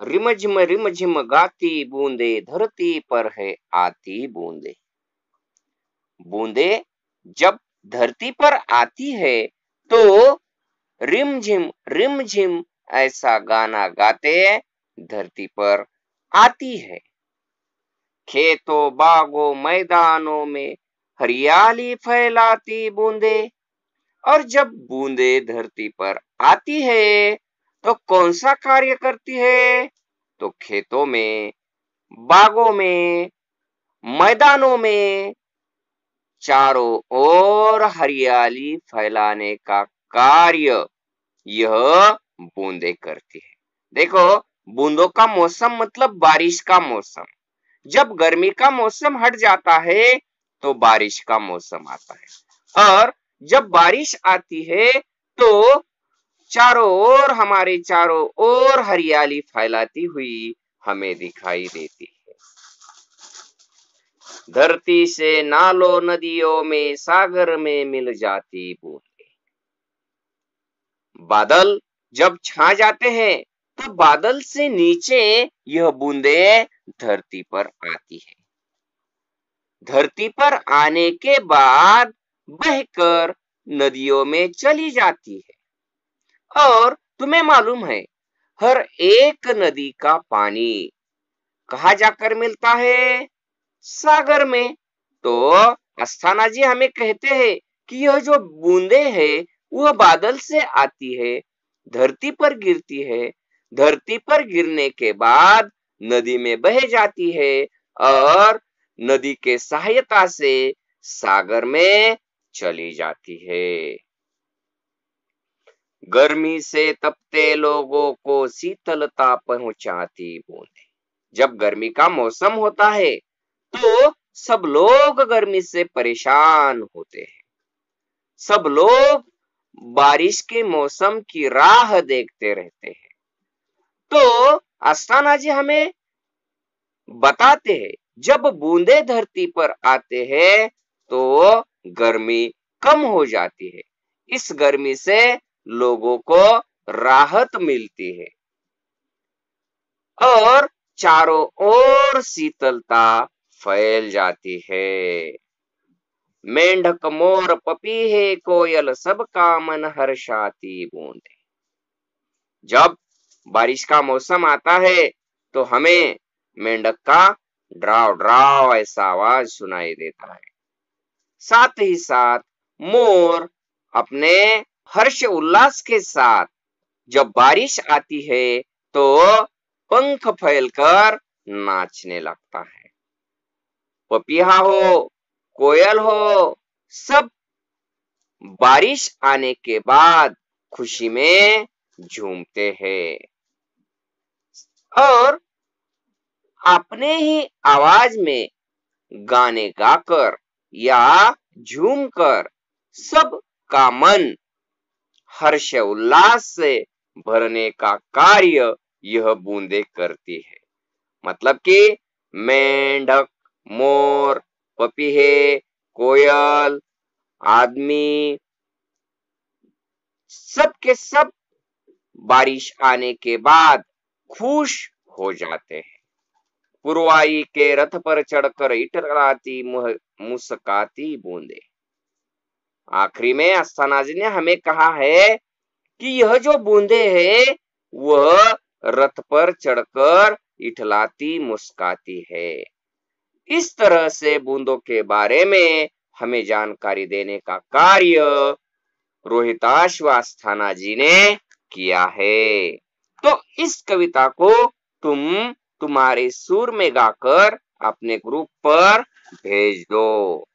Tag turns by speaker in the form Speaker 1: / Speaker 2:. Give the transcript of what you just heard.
Speaker 1: रिमझिम गाती बूंदे, धरती पर है आती बूंदे। बूंदे जब धरती पर आती है तो रिमझिम ऐसा गाना गाते धरती पर आती है। खेतों बागों मैदानों में हरियाली फैलाती बूंदे। और जब बूंदे धरती पर आती है तो कौन सा कार्य करती है? तो खेतों में, बागों में, मैदानों में चारों ओर हरियाली फैलाने का कार्य यह बूंदे करती है। देखो, बूंदों का मौसम मतलब बारिश का मौसम। जब गर्मी का मौसम हट जाता है तो बारिश का मौसम आता है, और जब बारिश आती है तो हमारे चारों ओर हरियाली फैलाती हुई हमें दिखाई देती है। धरती से नालों नदियों में सागर में मिल जाती बूंदे। बादल जब छा जाते हैं तो बादल से नीचे यह बूंदे धरती पर आती है। धरती पर आने के बाद बहकर नदियों में चली जाती है। और तुम्हें मालूम है, हर एक नदी का पानी कहाँ जाकर मिलता है? सागर में। तो अस्थाना जी हमें कहते हैं कि यह जो बूंदे हैं वह बादल से आती है, धरती पर गिरती है, धरती पर गिरने के बाद नदी में बह जाती है और नदी के सहायता से सागर में चली जाती है। गर्मी से तपते लोगों को शीतलता पहुंचाती बूंदे। जब गर्मी का मौसम होता है तो सब लोग गर्मी से परेशान होते हैं। सब लोग बारिश के मौसम की राह देखते रहते हैं। तो अस्थाना जी हमें बताते हैं, जब बूंदे धरती पर आते हैं तो गर्मी कम हो जाती है। इस गर्मी से लोगों को राहत मिलती है और चारों ओर शीतलता फैल जाती है। मेंढक मोर पपीहे कोयल सबका मन हर्षाती बूंदे। जब बारिश का मौसम आता है तो हमें मेंढक का ड्राव ड्राव ऐसा आवाज सुनाई देता है। साथ ही साथ मोर अपने हर्ष उल्लास के साथ जब बारिश आती है तो पंख फैलकर नाचने लगता है। पपीहा हो, कोयल हो, सब बारिश आने के बाद खुशी में झूमते हैं और अपने ही आवाज में गाने गाकर या झूमकर सब का मन हर्ष उल्लास से भरने का कार्य यह बूंदे करती है। मतलब कि मेंढक, मोर, पपीहे, कोयल, आदमी सब के सब बारिश आने के बाद खुश हो जाते हैं। पुरवाई के रथ पर चढ़कर इटराती मुस्काती बूंदे। आखिरी में अस्थाना जी ने हमें कहा है कि यह जो बूंदे है वह रथ पर चढ़कर इठलाती मुस्काती है। इस तरह से बूंदों के बारे में हमें जानकारी देने का कार्य रोहिताश व अस्थाना जी ने किया है। तो इस कविता को तुम तुम्हारे सुर में गाकर अपने ग्रुप पर भेज दो।